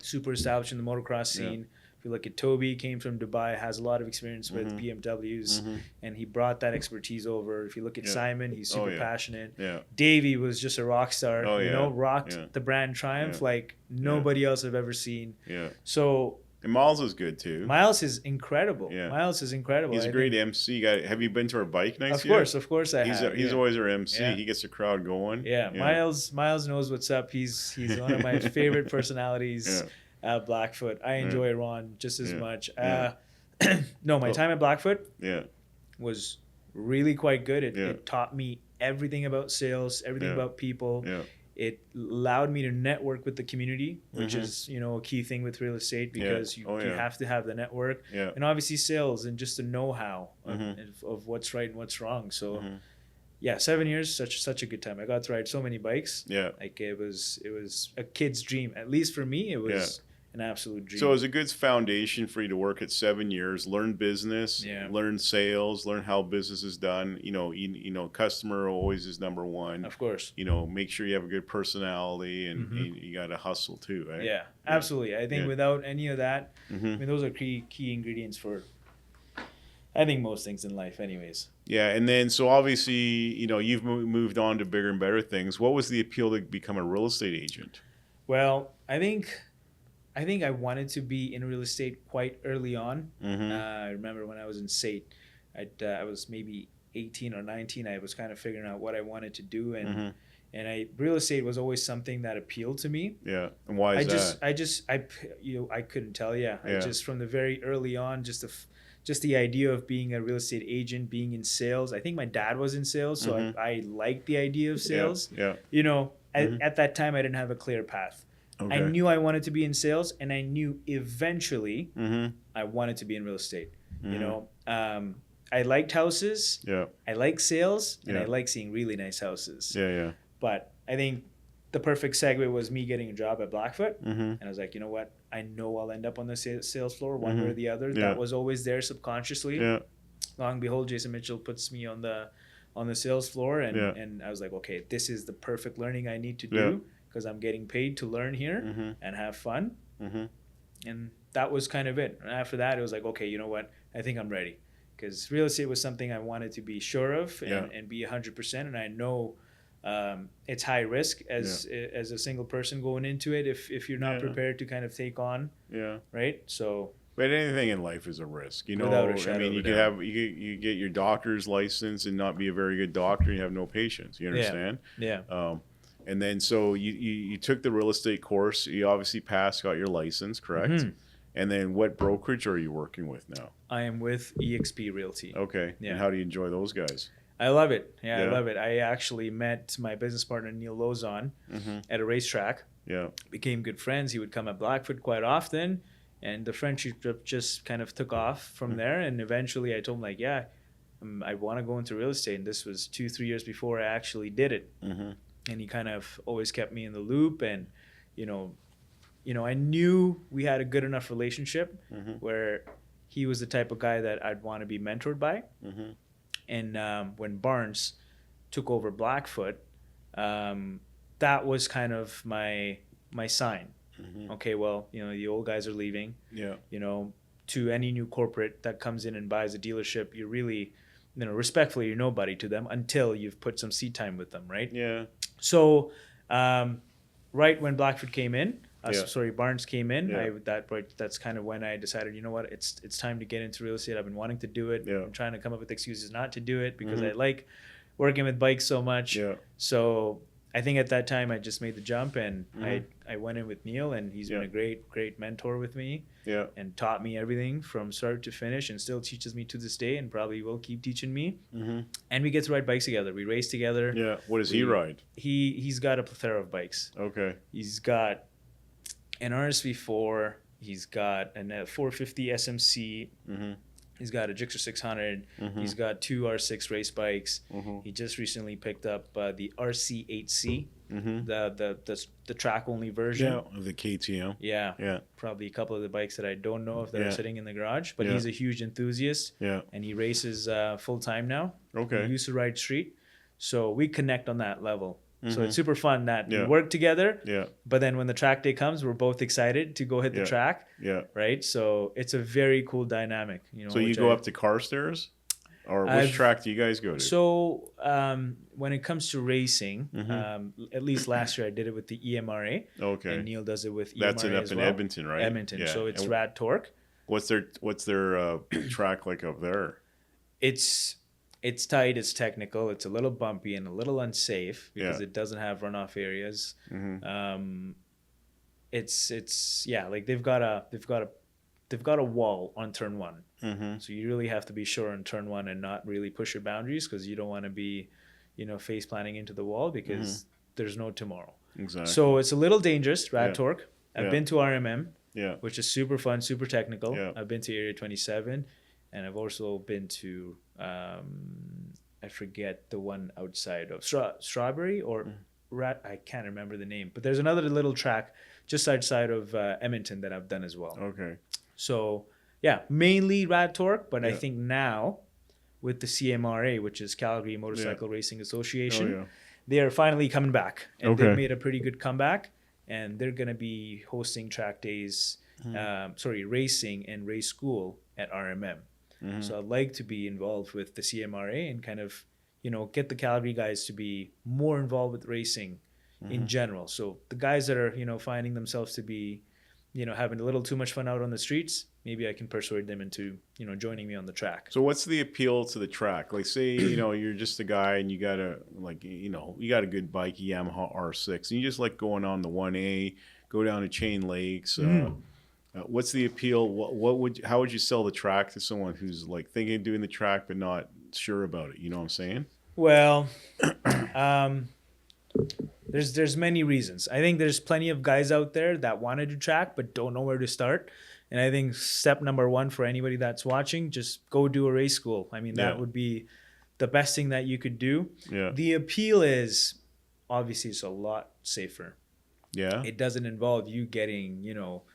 super established in the motocross scene. If you look at Toby, came from Dubai, has a lot of experience with BMWs, and he brought that expertise over. If you look at Simon, he's super passionate. Davey was just a rock star, rocked the brand Triumph like nobody else I've ever seen. So... And Miles is good too. Miles is incredible. Miles is incredible. He's a great MC guy. Have you been to our bike nights yet? Of course I have. He's always our MC. He gets the crowd going. Miles knows what's up. He's one of my favorite personalities at Blackfoot. I enjoy Ron just as much. No, my time at Blackfoot was really quite good. It taught me everything about sales, everything about people. It allowed me to network with the community, which is, you know, a key thing with real estate, because you have to have the network and obviously sales and just the know-how of what's right and what's wrong. So 7 years, such a good time. I got to ride so many bikes. Like it was a kid's dream. At least for me, it was an absolute dream. So it was a good foundation for you to work at 7 years, learn business, learn sales, learn how business is done. You know, customer always is number one. Of course. You know, make sure you have a good personality, and you got to hustle too, right? Yeah, absolutely. I think without any of that, I mean, those are key ingredients for, I think, most things in life anyways. Yeah, and then so obviously, you know, you've moved on to bigger and better things. What was the appeal to become a real estate agent? Well, I think I wanted to be in real estate quite early on. I remember when I was in SAIT, I was maybe 18 or 19. I was kind of figuring out what I wanted to do, and real estate was always something that appealed to me. Yeah, and why is that? I couldn't tell you. I just from the very early on, just the idea of being a real estate agent, being in sales. I think my dad was in sales, so I liked the idea of sales. You know, at that time, I didn't have a clear path. Okay. I knew I wanted to be in sales, and I knew eventually I wanted to be in real estate. You know, I liked houses. I like sales, and I like seeing really nice houses. But I think the perfect segue was me getting a job at Blackfoot, and I was like, you know what? I know I'll end up on the sales floor one way or the other. That was always there subconsciously. Long and behold, Jason Mitchell puts me on the sales floor, and I was like, okay, this is the perfect learning I need to do. Because I'm getting paid to learn here and have fun. And that was kind of it. And after that, it was like, okay, you know what? I think I'm ready. Because real estate was something I wanted to be sure of and be 100%. And I know it's high risk as a single person going into it if you're not prepared to kind of take on. Yeah. Right. So. But anything in life is a risk, you know. I mean, you could have you get your doctor's license and not be a very good doctor. And you have no patience. You understand? Yeah. And then so you took the real estate course. You obviously passed, got your license, correct? Mm-hmm. And then what brokerage are you working with now? I am with eXp Realty. Okay. Yeah. And how do you enjoy those guys? I love it. Yeah, I love it. I actually met my business partner Neil Lozon at a racetrack. Yeah. Became good friends. He would come at Blackfoot quite often. And the friendship just kind of took off from there. And eventually I told him, like, I want to go into real estate. And this was 2-3 years before I actually did it. Mm-hmm. And he kind of always kept me in the loop. And, you know, I knew we had a good enough relationship where he was the type of guy that I'd want to be mentored by. Mm-hmm. And when Barnes took over Blackfoot, that was kind of my sign. Mm-hmm. Okay, well, the old guys are leaving. Yeah. To any new corporate that comes in and buys a dealership, you're really, respectfully, you're nobody to them until you've put some seat time with them, right? Yeah. So, right when Blackfoot came in, Barnes came in. That's kind of when I decided, you know what, it's time to get into real estate. I've been wanting to do it. I'm trying to come up with excuses not to do it because I like working with bikes so much. Yeah. So I think at that time I just made the jump and I went in with Neil, and he's been a great mentor with me. Yeah. And taught me everything from start to finish, and still teaches me to this day, and probably will keep teaching me. Mm-hmm. And we get to ride bikes together. We race together. Yeah. What does he ride? He's got a plethora of bikes. Okay. He's got an RSV4. He's got a 450 SMC. Mm-hmm. He's got a Gixxer 600. Mm-hmm. He's got 2 R6 race bikes. Mm-hmm. He just recently picked up the RC8C, the track only version. Yeah, of the KTM. Yeah. Probably a couple of the bikes that I don't know if they're sitting in the garage, but he's a huge enthusiast. Yeah. And he races full time now. Okay. He used to ride street, so we connect on that level. Mm-hmm. So it's super fun that we work together. Yeah. But then when the track day comes, we're both excited to go hit the track. Yeah. Right. So it's a very cool dynamic. So you go up to Carstairs, or which track do you guys go to? So when it comes to racing, at least last year I did it with the EMRA. Okay. And Neil does it with EMRA. That's up in Edmonton, right? Edmonton. Yeah. So it's Rad Torque. What's their track like up there? It's tight, it's technical, it's a little bumpy and a little unsafe because it doesn't have runoff areas. Mm-hmm. It's like they've got a wall on turn 1. Mm-hmm. So you really have to be sure on turn 1 and not really push your boundaries, because you don't want to be, face planting into the wall, because there's no tomorrow. Exactly. So it's a little dangerous, Rad Torque. I've been to RMM, which is super fun, super technical. Yeah. I've been to Area 27. And I've also been to, I forget the one outside of Strawberry or I can't remember the name. But there's another little track just outside of Edmonton that I've done as well. Okay. So, mainly Rad Torque. But I think now with the CMRA, which is Calgary Motorcycle Racing Association, they are finally coming back. And they've made a pretty good comeback. And they're going to be hosting track days, racing and race school at RMM. Mm-hmm. So I'd like to be involved with the CMRA and kind of, get the Calgary guys to be more involved with racing in general. So the guys that are, finding themselves to be, having a little too much fun out on the streets, maybe I can persuade them into, joining me on the track. So what's the appeal to the track? Like, say, you're just a guy and you got you got a good bike, a Yamaha R6, and you just like going on the 1A, go down to Chain Lakes. What's the appeal? How would you sell the track to someone who's like thinking of doing the track but not sure about it? You know what I'm saying? Well, there's many reasons. I think there's plenty of guys out there that want to do track but don't know where to start. And I think step number 1 for anybody that's watching, just go do a race school. I mean, that would be the best thing that you could do. Yeah. The appeal is obviously it's a lot safer. Yeah. It doesn't involve you getting,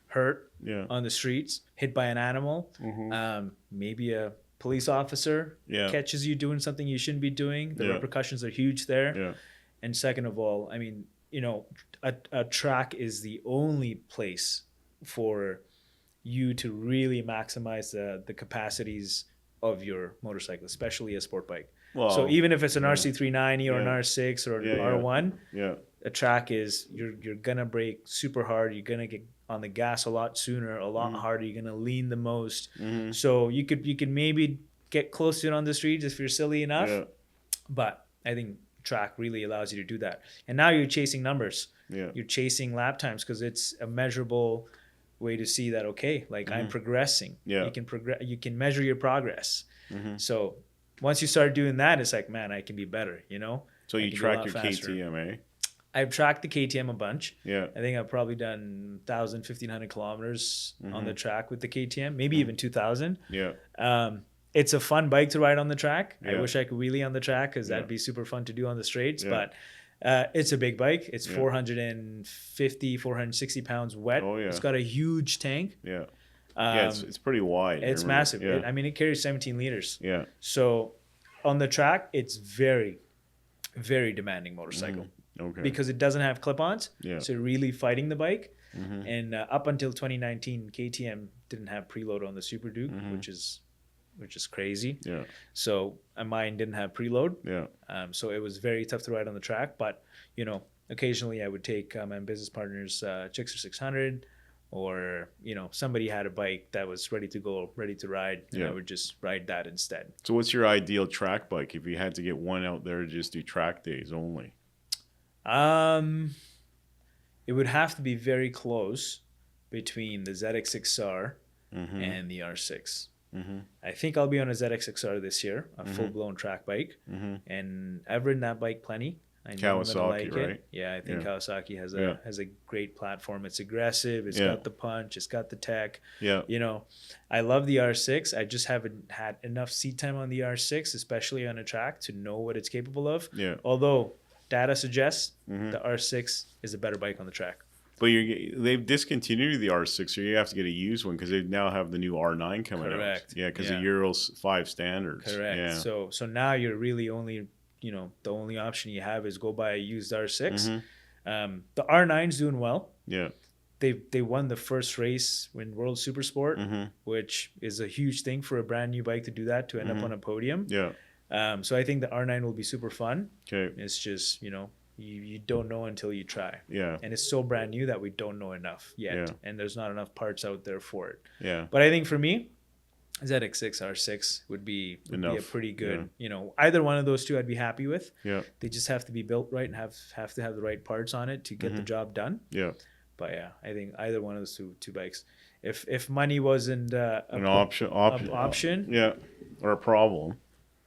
hurt on the streets, hit by an animal. Mm-hmm. Maybe a police officer catches you doing something you shouldn't be doing. The repercussions are huge there. Yeah. And second of all, I mean, a track is the only place for you to really maximize the capacities of your motorcycle, especially a sport bike. Well, so even if it's an RC390 or an R6 or an R1, yeah, a track is you're gonna brake super hard. You're gonna get on the gas a lot sooner, a lot harder. You're gonna lean the most. So you could maybe get close to it on the streets if you're silly enough. Yeah. But I think track really allows you to do that. And now you're chasing numbers. Yeah. You're chasing lap times because it's a measurable way to see that, okay, like I'm progressing. Yeah. You can measure your progress. So once you start doing that, it's like, man, I can be better, you know? So you track your faster. KTM, eh? I've tracked the KTM a bunch. Yeah. I think I've probably done 1,000, 1,500 kilometers on the track with the KTM, maybe even 2,000. Yeah. It's a fun bike to ride on the track. Yeah. I wish I could wheelie on the track because that'd be super fun to do on the straights. Yeah. But it's a big bike. It's 450, 460 pounds wet. Oh, yeah. It's got a huge tank. Yeah. It's pretty wide. It's massive. Yeah. It carries 17 liters. Yeah. So on the track, it's very, very demanding motorcycle. Okay. Because it doesn't have clip-ons. Yeah. So really fighting the bike. And up until 2019, KTM didn't have preload on the Super Duke, which is crazy. Yeah. So mine didn't have preload. Yeah. So it was very tough to ride on the track. But you know, occasionally I would take my business partner's Gixxer 600, or you know, somebody had a bike that was ready to go, ready to ride, and I would just ride that instead. So what's your ideal track bike if you had to get one out there to just do track days only? It would have to be very close between the ZX6R and the R6. I think I'll be on a ZX6R this year, a full-blown track bike, and I've ridden that bike plenty. I know Kawasaki, right? It. Yeah, I think Kawasaki has a great platform. It's aggressive. It's got the punch. It's got the tech. Yeah. You know, I love the R6. I just haven't had enough seat time on the R6, especially on a track, to know what it's capable of. Yeah. Although data suggests the R6 is a better bike on the track. But they've discontinued the R6, so you have to get a used one because they now have the new R9 coming out. Correct. Yeah, because of Euro 5 standards. Correct. Yeah. So now you're really only, you know, the only option you have is go buy a used R6. The R9's doing well. Yeah. They won the first race in World Supersport, which is a huge thing for a brand new bike to do that, to end up on a podium. Yeah. So I think the R9 will be super fun. Okay. It's just, you know, you don't know until you try. Yeah. And it's so brand new that we don't know enough yet. Yeah. And there's not enough parts out there for it. Yeah. But I think for me, ZX6 R6 would be a pretty good, you know, either one of those two I'd be happy with. Yeah. They just have to be built right and have to have the right parts on it to get the job done. Yeah. But yeah, I think either one of those two bikes. If money wasn't an option. Yeah. Or a problem.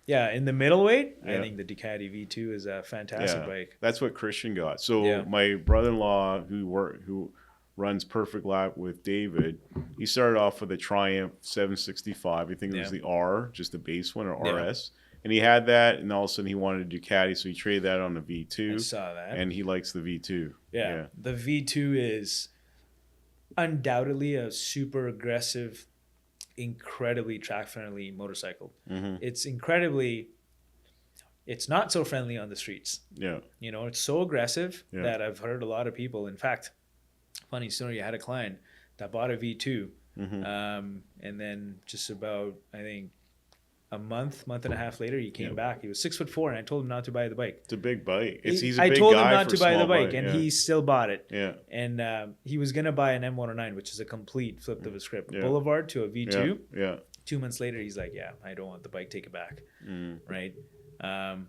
Yeah, in the middleweight, I think the Ducati V2 is a fantastic bike. That's what Christian got. So my brother-in-law who runs Perfect Lap with David, he started off with a Triumph 765. I think it was the R, just the base one, or RS. And he had that, and all of a sudden he wanted a Ducati, so he traded that on the V2. I saw that. And he likes the V2. Yeah. The V2 is undoubtedly a super aggressive, incredibly track friendly motorcycle. It's not so friendly on the streets. Yeah. You know, it's so aggressive that I've heard a lot of people, in fact, funny story, I had a client that bought a V2 and then just about, I think, a month and a half later, he came back. He was 6'4", and I told him not to buy the bike. It's a big bike. He's a big guy. I told him not to buy the bike, and he still bought it. Yeah. And he was gonna buy an M109, which is a complete flip of a script. Boulevard to a V2. Yeah. 2 months later, he's like, "Yeah, I don't want the bike. Take it back." Right.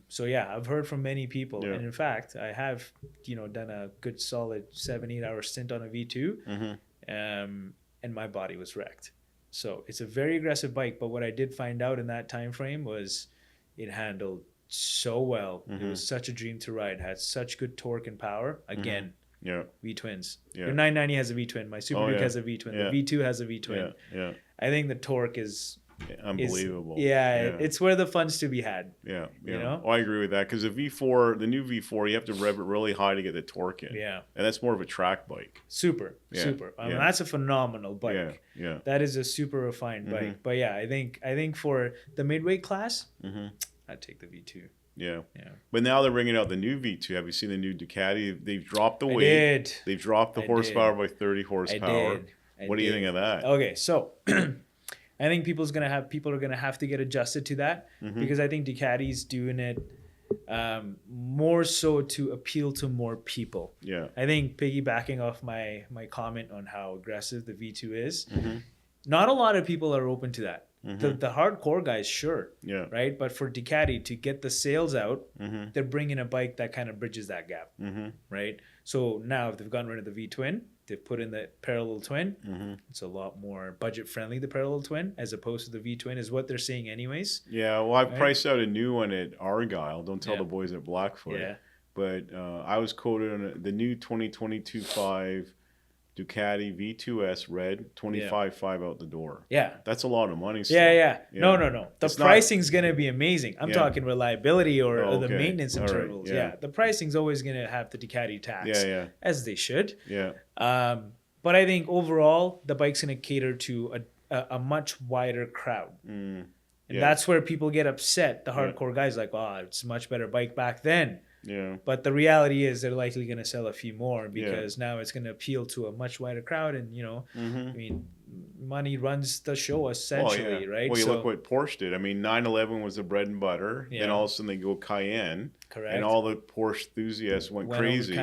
So yeah, I've heard from many people, and in fact, I have, you know, done a good solid 7-8 hour stint on a V2, and my body was wrecked. So it's a very aggressive bike, but what I did find out in that time frame was it handled so well. It was such a dream to ride. It had such good torque and power. Again, V-twins. Your 990 has a V-twin. My Super Duke has a V-twin. The V2 has a V-twin. Yeah. I think the torque is unbelievable. It's where the fun's to be had. Yeah. You know? I agree with that, because the new V4, you have to rev it really high to get the torque in. Yeah. And that's more of a track bike. Super. I mean, that's a phenomenal bike. Yeah. That is a super refined bike. But yeah, I think for the midweight class, I'd take the V2. Yeah. But now they're bringing out the new V2. Have you seen the new Ducati? They've dropped the weight. They've dropped the horsepower by 30 horsepower. What do you think of that? Okay, so I think people are gonna have to get adjusted to that, because I think Ducati's doing it more so to appeal to more people. Yeah. I think piggybacking off my comment on how aggressive the V2 is, not a lot of people are open to that. The hardcore guys, sure. Yeah. Right. But for Ducati to get the sales out, they're bringing a bike that kind of bridges that gap. Right. So now if they've gotten rid of the V-twin, they've put in the parallel twin. It's a lot more budget friendly, the parallel twin, as opposed to the V-twin, is what they're saying anyways. Yeah. Well, I priced out a new one at Argyle. Don't tell the boys at Blackfoot. Yeah. But I was quoted on the new 2022 5 Ducati V2S red, 25.5 out the door. Yeah. That's a lot of money still. Yeah. No. The pricing's going to be amazing. I'm talking reliability or the maintenance intervals. Right. Yeah. The pricing's always going to have the Ducati tax. Yeah. As they should. Yeah. But I think overall, the bike's going to cater to a much wider crowd. And that's where people get upset. The hardcore guys like, oh, it's a much better bike back then. Yeah. But the reality is they're likely going to sell a few more, because now it's going to appeal to a much wider crowd. And, I mean, money runs the show essentially, right? Well, you look what Porsche did. I mean, 911 was the bread and butter. Yeah. Then all of a sudden they go Cayenne. Correct. And all the Porsche enthusiasts went crazy.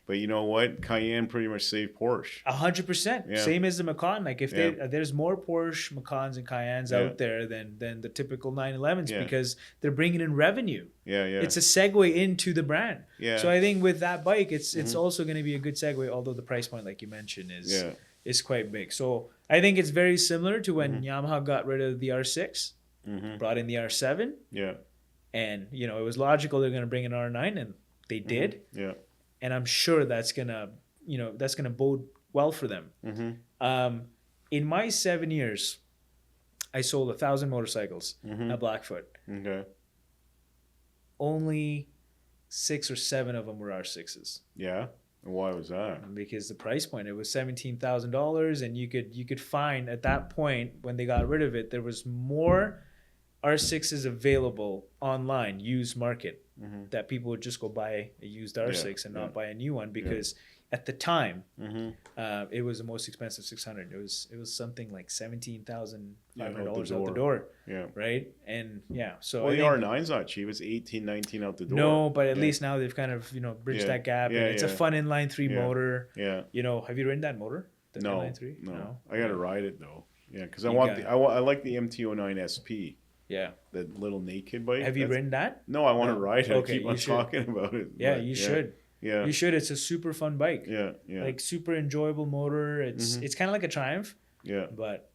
But you know what? Cayenne pretty much saved Porsche. 100%. Same as the Macan. Like if there's more Porsche Macans and Cayennes out there than the typical 911s, because they're bringing in revenue. Yeah. It's a segue into the brand. Yeah. So I think with that bike, it's also going to be a good segue, although the price point, like you mentioned, is quite big. So I think it's very similar to when Yamaha got rid of the R6, brought in the R7. Yeah. And, it was logical they're going to bring an R9, and they did. Yeah. And I'm sure that's going to bode well for them. In my 7 years, I sold 1,000 motorcycles at Blackfoot. Okay. Only 6 or 7 of them were R6s. Yeah. And why was that? Because the price point, it was $17,000, and you could find at that point when they got rid of it, there was more R6s available online, used market, that people would just go buy a used R6 and not buy a new one, because at the time it was the most expensive 600. It was something like $17,500 out the door. Yeah. Right. And so the R9's not cheap. It's 18, 19 out the door. No, but at least now they've kind of bridged that gap. And it's a fun inline 3 motor. Yeah. Have you ridden that motor? The no, inline 3? No. I gotta ride it though. Yeah, because I like the MT-09 SP. Yeah. The little naked bike. Have you ridden that? No, I want to ride it. Okay, I keep on talking about it. Yeah, you should. Yeah. You should. It's a super fun bike. Yeah. Like super enjoyable motor. It's kind of like a Triumph. Yeah. But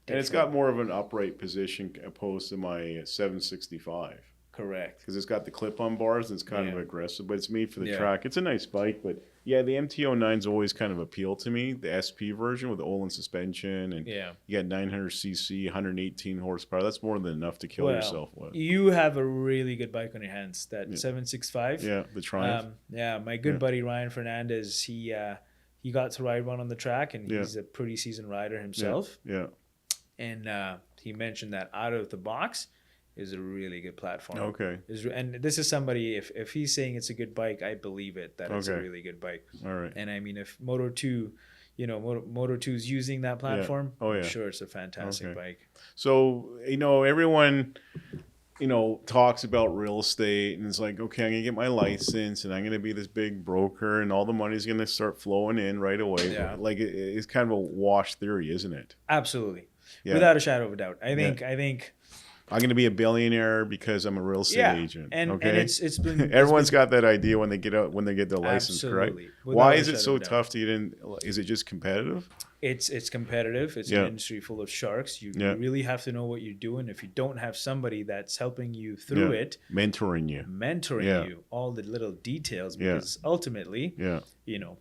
and it's got more of an upright position opposed to my 765. Correct. Because it's got the clip-on bars and it's kind of aggressive, but it's made for the track. It's a nice bike, but the MT-09's always kind of appealed to me. The SP version with the Olin suspension, and you got 900cc, 118 horsepower. That's more than enough to kill yourself with. You have a really good bike on your hands. That 765. Yeah, the Triumph. My good buddy Ryan Fernandez, he got to ride one on the track, and he's a pretty seasoned rider himself. Yeah. And he mentioned that out of the box is a really good platform. Okay. And this is somebody, if he's saying it's a good bike, I believe it, that it's a really good bike. All right. And I mean, if Moto2, Moto2 is using that platform, I'm sure it's a fantastic bike. So, everyone, talks about real estate, and it's like, okay, I'm going to get my license, and I'm going to be this big broker, and all the money's going to start flowing in right away. Yeah. Like, it's kind of a wash theory, isn't it? Absolutely. Yeah. Without a shadow of a doubt. I think I'm going to be a billionaire because I'm a real estate agent. And it's been everyone's got that idea when they get their license, correct? Why is it so tough to get in? Is it just competitive? It's competitive. It's an industry full of sharks. You really have to know what you're doing. If you don't have somebody that's helping you through it, mentoring you, all the little details, because ultimately,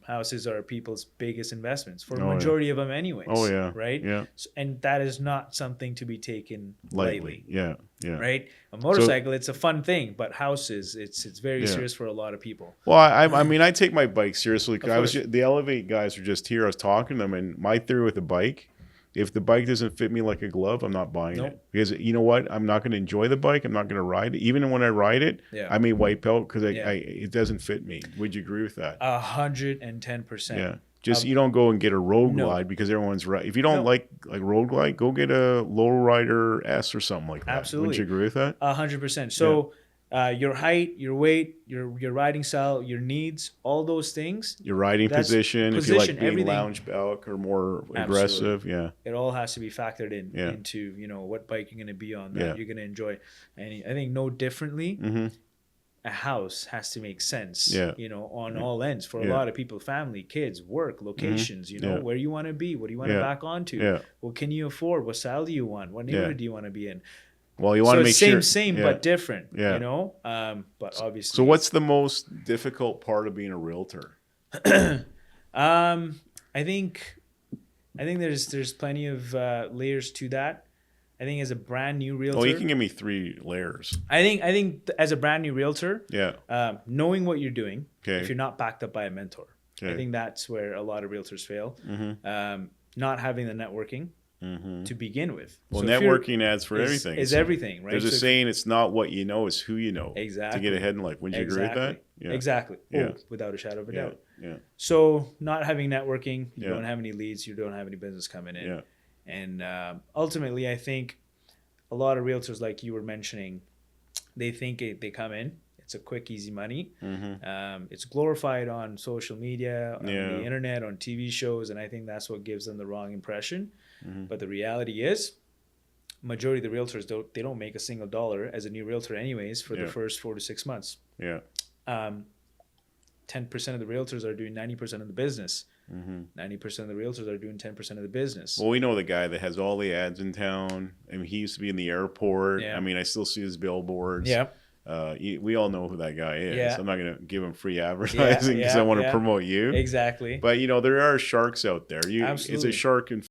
houses are people's biggest investments for a majority of them anyways. Right? Yeah. So, and that is not something to be taken lightly. Yeah. Right? A motorcycle, it's a fun thing, but houses, it's very serious for a lot of people. Well, I mean, I take my bike seriously. The Elevate guys were just here. I was talking to them, and my theory with the bike, if the bike doesn't fit me like a glove, I'm not buying it. Because you know what? I'm not going to enjoy the bike. I'm not going to ride it. Even when I ride it, I may wipe out because it doesn't fit me. Would you agree with that? 110%. Yeah. Just you don't go and get a Road No. Glide because everyone's right. If you don't like Road Glide, go get a Lowrider S or something like that. Absolutely. Wouldn't you agree with that? 100%. So your height, your weight, your riding style, your needs, all those things. Your riding position, if you like being everything. lounge back or more aggressive, It all has to be factored in into, you know, what bike you're going to be on that you're going to enjoy. And I think no differently, a house has to make sense, you know, on all ends for a lot of people, family, kids, work, locations, you know, where you want to be, what do you want to back onto, what can you afford, what style do you want, what neighborhood do you want to be in. Well, you want to make sure same but different, you know. But obviously, so what's the most difficult part of being a realtor? I think there's plenty of layers to that. I think as a brand new realtor, you can give me 3 layers. I think as a brand new realtor, knowing what you're doing, okay, if you're not backed up by a mentor, I think that's where a lot of realtors fail. Not having the networking. To begin with. Well, so networking adds for everything. Is everything, right? There's a saying, it's not what you know, it's who you know. Exactly. To get ahead in life. Wouldn't you agree with that? Yeah. Exactly. Oh, without a shadow of a doubt. Yeah. So not having networking, you don't have any leads, you don't have any business coming in. Yeah. And ultimately, I think a lot of realtors, like you were mentioning, they think they come in, it's a quick, easy money. It's glorified on social media, on the internet, on TV shows, and I think that's what gives them the wrong impression. But the reality is, majority of the realtors don't make a single dollar as a new realtor anyways for the first 4 to 6 months. 10% of the realtors are doing 90% of the business. 90% of the realtors are doing 10% of the business. Well, we know the guy that has all the ads in town. I mean, he used to be in the airport. Yeah. I mean, I still see his billboards. Yeah. We all know who that guy is. Yeah. I'm not going to give him free advertising because I want to promote you. Exactly. But, you know, there are sharks out there. Absolutely. It's a shark